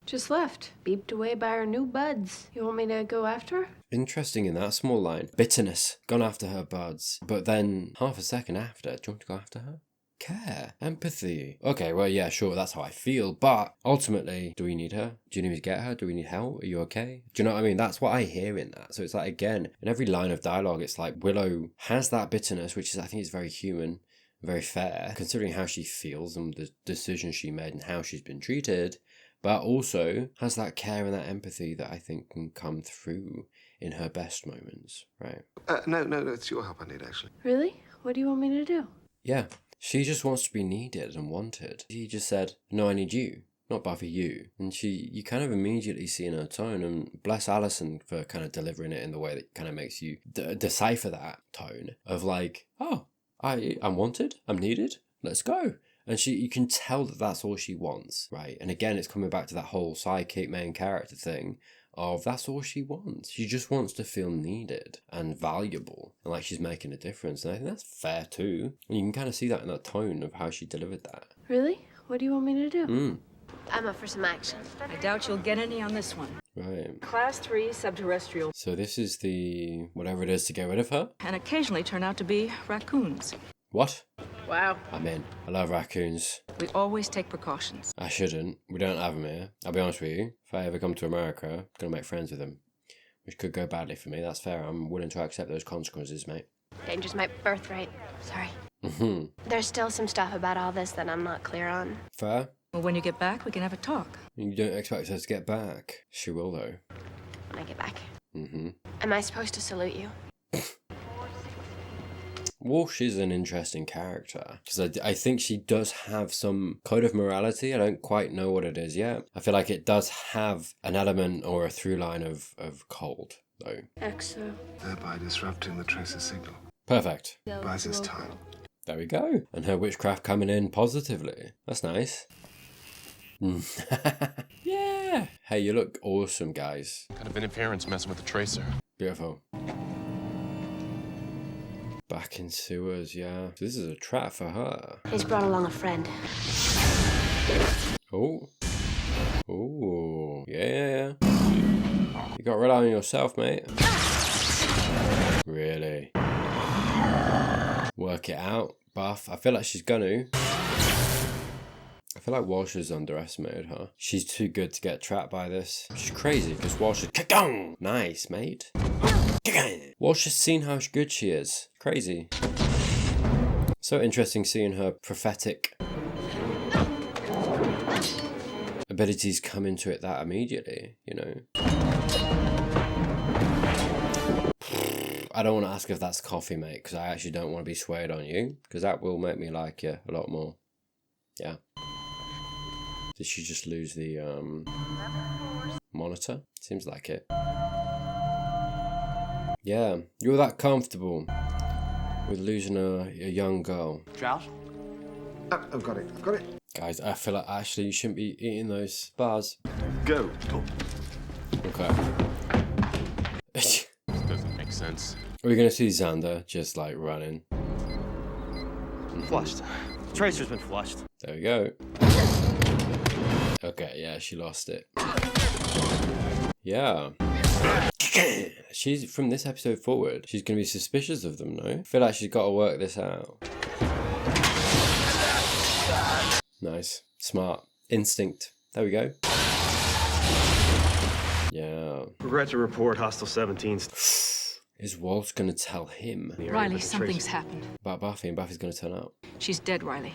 Just left. Beeped away by our new buds. You want me to go after her? Interesting in that small line. Bitterness. Gone after her buds. But then, half a second after, do you want to go after her? Care. Empathy. Okay, well, yeah, sure, that's how I feel. But ultimately, do we need her? Do you need to get her? Do we need help? Are you okay? Do you know what I mean? That's what I hear in that. So it's like, again, in every line of dialogue, it's like Willow has that bitterness, which is, I think, is very human, very fair, considering how she feels and the decisions she made and how she's been treated, but also has that care and that empathy that I think can come through in her best moments, right? No, it's your help I need, actually. Really? What do you want me to do? Yeah, she just wants to be needed and wanted. She just said, no, I need you. Not Buffy, you. And you kind of immediately see in her tone, and bless Alison for kind of delivering it in the way that kind of makes you decipher that tone of like, oh, I'm wanted, I'm needed, let's go. And you can tell that that's all she wants, right? And again, it's coming back to that whole sidekick main character thing of that's all she wants. She just wants to feel needed and valuable and like she's making a difference. And I think that's fair too. And you can kind of see that in that tone of how she delivered that. Really? What do you want me to do? I'm up for some action. I doubt you'll get any on this one. Right. Class 3 subterrestrial. So this is the whatever it is to get rid of her? And occasionally turn out to be raccoons. What? Wow. I'm in. I love raccoons. We always take precautions. I shouldn't. We don't have them here. I'll be honest with you. If I ever come to America, I'm going to make friends with them. Which could go badly for me. That's fair. I'm willing to accept those consequences, mate. Danger's my birthright. Sorry. Mm-hmm. There's still some stuff about all this that I'm not clear on. Fair. Well, when you get back, we can have a talk. You don't expect her to get back. She will, though. When I get back. Mm-hmm. Am I supposed to salute you? Walsh is an interesting character because I think she does have some code of morality. I don't quite know what it is yet. I feel like it does have an element or a through line of cold, though. Exo. Thereby disrupting the tracer signal. Perfect. Buys us time. There we go. And her witchcraft coming in positively. That's nice. Yeah. Hey, you look awesome, guys. Kind of interference messing with the tracer. Beautiful. Back in sewers, yeah. This is a trap for her. He's brought along a friend. Oh. Oh. Yeah. You got to rely on yourself, mate. Really? work it out. Buff. I feel like she's gonna. I feel like Walsh has underestimated her. She's too good to get trapped by this. She's crazy because Walsh is Ka-gong! Nice, mate. Walsh has seen how good she is. Crazy. So interesting seeing her prophetic abilities come into it that immediately, you know. I don't want to ask if that's coffee, mate, because I actually don't want to be swayed on you, because that will make me like you a lot more. Yeah. Did she just lose the monitor? Seems like it. Yeah, you're that comfortable with losing a young girl. Charles? I've got it. I've got it. Guys, I feel like actually you shouldn't be eating those bars. Go. Okay. This doesn't make sense. We're gonna see Xander just like running. Flushed. Tracer's been flushed. There we go. Okay, yeah, she lost it. Yeah. She's, from this episode forward, she's gonna be suspicious of them, no? I feel like she's gotta work this out. Nice. Smart. Instinct. There we go. Yeah. Regret to report hostile 17. Is Walsh gonna tell him Riley, something's happened. about Buffy, and Buffy's gonna turn up? She's dead, Riley.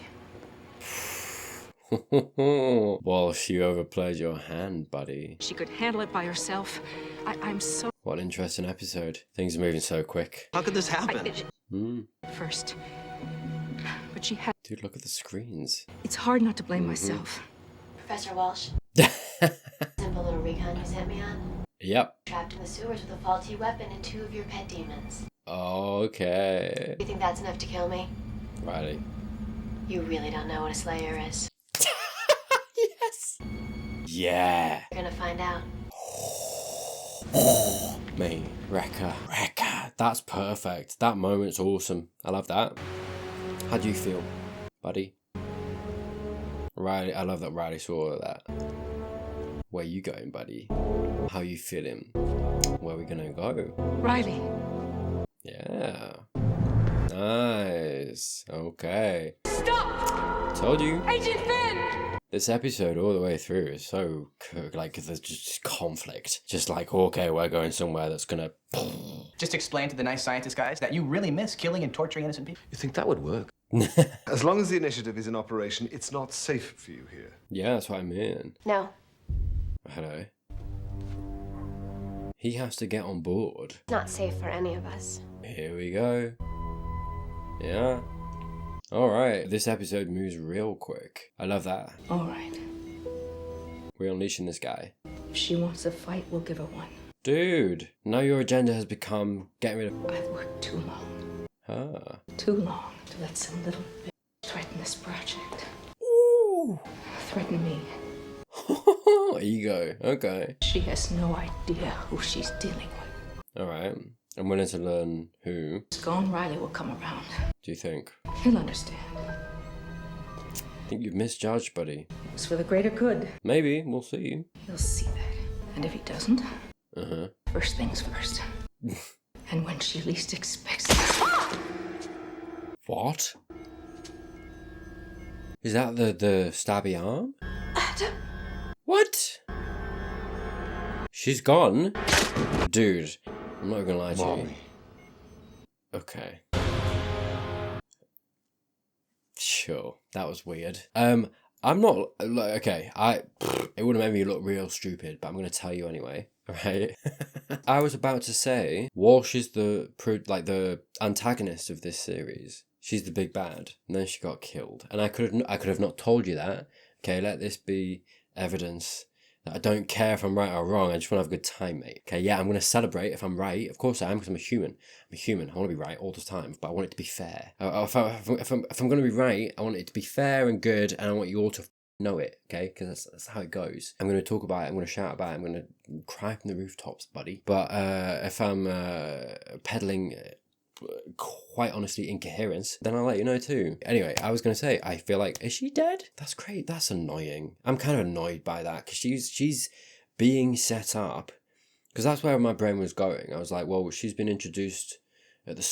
Walsh, you overplayed your hand, buddy. She could handle it by herself. I'm so... What an interesting episode. Things are moving so quick. How could this happen? First. But she had... Dude, look at the screens. It's hard not to blame myself. Professor Walsh. Simple little recon you sent me on. Yep. Trapped in the sewers with a faulty weapon and 2 of your pet demons. Okay. You think that's enough to kill me? Riley. You really don't know what a Slayer is. Yes. Yeah. You're gonna find out. Me, Rekka. That's perfect. That moment's awesome. I love that. How do you feel, buddy? Riley, I love that Riley saw all of that. Where you going, buddy? How you feeling? Where we gonna go? Riley. Yeah. Nice. Okay. Stop! Told you. Agent Finn! This episode all the way through is so, like, there's just conflict. Just like, okay, we're going somewhere that's gonna... Just explain to the nice scientist guys that you really miss killing and torturing innocent people. You think that would work? As long as the initiative is in operation, it's not safe for you here. Yeah, that's what I mean. No. Hello. He has to get on board. It's not safe for any of us. Here we go. Yeah. Alright, this episode moves real quick. I love that. All right. We're unleashing this guy. If she wants a fight, we'll give her one. Dude, now your agenda has become getting rid of... I've worked too long. Ah. Too long to let some little bitch threaten this project. Ooh. Threaten me. Ego. Okay. She has no idea who she's dealing with. Alright. I'm willing to learn who. It's gone, Riley will come around. Do you think? He'll understand. I think you've misjudged, buddy. It's for the greater good. Maybe. We'll see. He'll see that. And if he doesn't, Uh-huh. first things first. And when she least expects it. What? Is that the stabby arm? What? She's gone? Dude, I'm not gonna lie to you. Okay. Sure, that was weird. I'm not, like, okay, it would have made me look real stupid, but I'm gonna tell you anyway, right? I was about to say, Walsh is the antagonist of this series. She's the big bad, and then she got killed. And I could have not told you that. Okay, let this be evidence that I don't care if I'm right or wrong. I just want to have a good time, mate. Okay, yeah, I'm going to celebrate if I'm right. Of course I am, because I'm a human. I'm a human. I want to be right all the time, but I want it to be fair. If I'm going to be right, I want it to be fair and good, and I want you all to know it, okay? Because that's how it goes. I'm going to talk about it. I'm going to shout about it. I'm going to cry from the rooftops, buddy. But if I'm peddling... quite honestly incoherence, then I'll let you know too. Anyway, I was gonna say, I feel like, is she dead? That's great. That's annoying. I'm kind of annoyed by that, because she's being set up, because that's where my brain was going. I was like, well, she's been introduced at the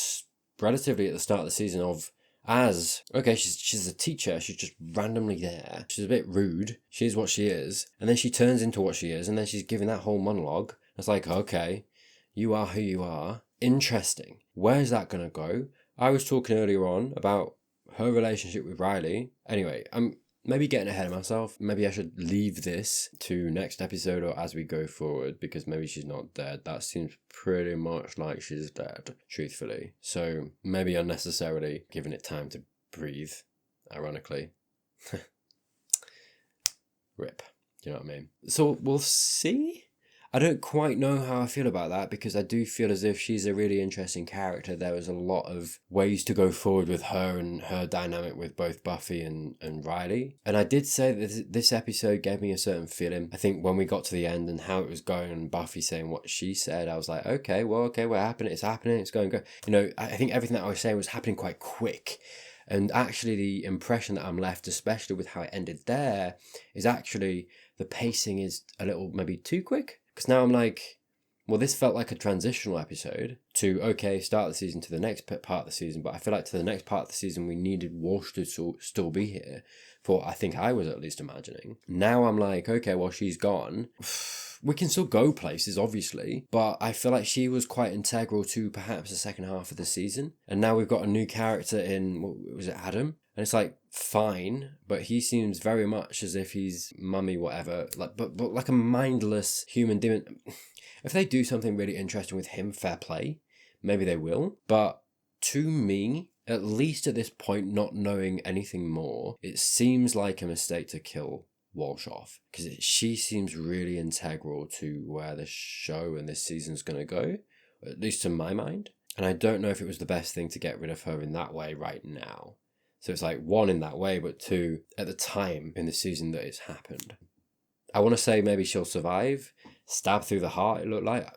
relatively at the start of the season of as, okay, she's a teacher, she's just randomly there. She's a bit rude, she is what she is, and then she turns into what she is, and then she's giving that whole monologue. It's like, okay, you are who you are. Interesting. Where's that gonna go? I was talking earlier on about her relationship with Riley. Anyway, I'm maybe getting ahead of myself. Maybe I should leave this to next episode or as we go forward, because maybe she's not dead. That seems pretty much like she's dead, truthfully. So maybe unnecessarily giving it time to breathe, ironically. Rip. Do you know what I mean? So we'll see. I don't quite know how I feel about that, because I do feel as if she's a really interesting character. There was a lot of ways to go forward with her and her dynamic with both Buffy and Riley. And I did say that this episode gave me a certain feeling. I think when we got to the end and how it was going and Buffy saying what she said, I was like, okay, what happened? It's happening, it's going. You know, I think everything that I was saying was happening quite quick. And actually the impression that I'm left, especially with how it ended there, is actually the pacing is a little maybe too quick. Because now I'm like, well, this felt like a transitional episode to, okay, start the season to the next part of the season. But I feel like to the next part of the season, we needed Walsh to still be here for, I think I was at least imagining. Now I'm like, okay, well, she's gone. We can still go places, obviously. But I feel like she was quite integral to perhaps the second half of the season. And now we've got a new character in, what was it, Adam? And it's like, fine, but he seems very much as if he's mummy whatever, like but like a mindless human demon. If they do something really interesting with him, fair play, maybe they will. But to me, at least at this point, not knowing anything more, it seems like a mistake to kill Walsh off, because she seems really integral to where the show and this season's going to go, at least to my mind. And I don't know if it was the best thing to get rid of her in that way right now. So it's like, one, in that way, but two, at the time in the season that it's happened. I want to say maybe she'll survive. Stab through the heart, it looked like.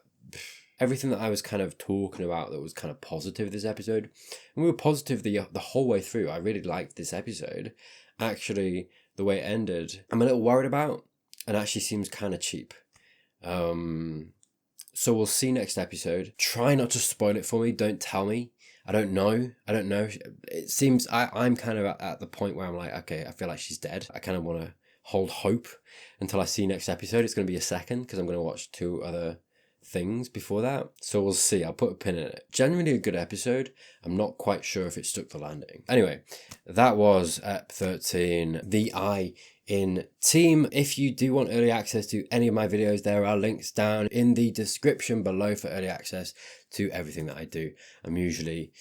Everything that I was kind of talking about that was kind of positive this episode. And we were positive the whole way through. I really liked this episode. Actually, the way it ended, I'm a little worried about. And actually seems kind of cheap. So we'll see next episode. Try not to spoil it for me. Don't tell me. I don't know. It seems I'm kind of at the point where I'm like, okay, I feel like she's dead. I kind of want to hold hope until I see next episode. It's going to be a second because I'm going to watch 2 other things before that. So we'll see. I'll put a pin in it. Genuinely a good episode. I'm not quite sure if it stuck the landing. Anyway, that was Ep 13, The Eye in Team. If you do want early access to any of my videos, there are links down in the description below for early access to everything that I do. I'm usually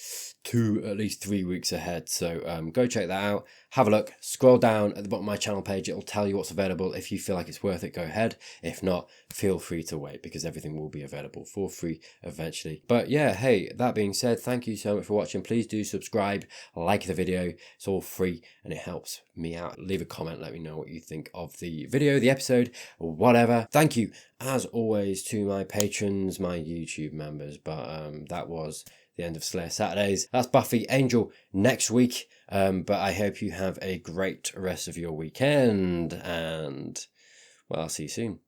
2, at least 3 weeks ahead, so go check that out. Have a look. Scroll down at the bottom of my channel page. It'll tell you what's available. If you feel like it's worth it, go ahead. If not, feel free to wait, because everything will be available for free eventually. But yeah, hey, that being said, thank you so much for watching. Please do subscribe, like the video. It's all free and it helps me out. Leave a comment, let me know what you think of the video, the episode, or whatever. Thank you as always to my patrons, my YouTube members. But that was the end of Slayer Saturdays. That's Buffy Angel next week. But I hope you have a great rest of your weekend, and well, I'll see you soon.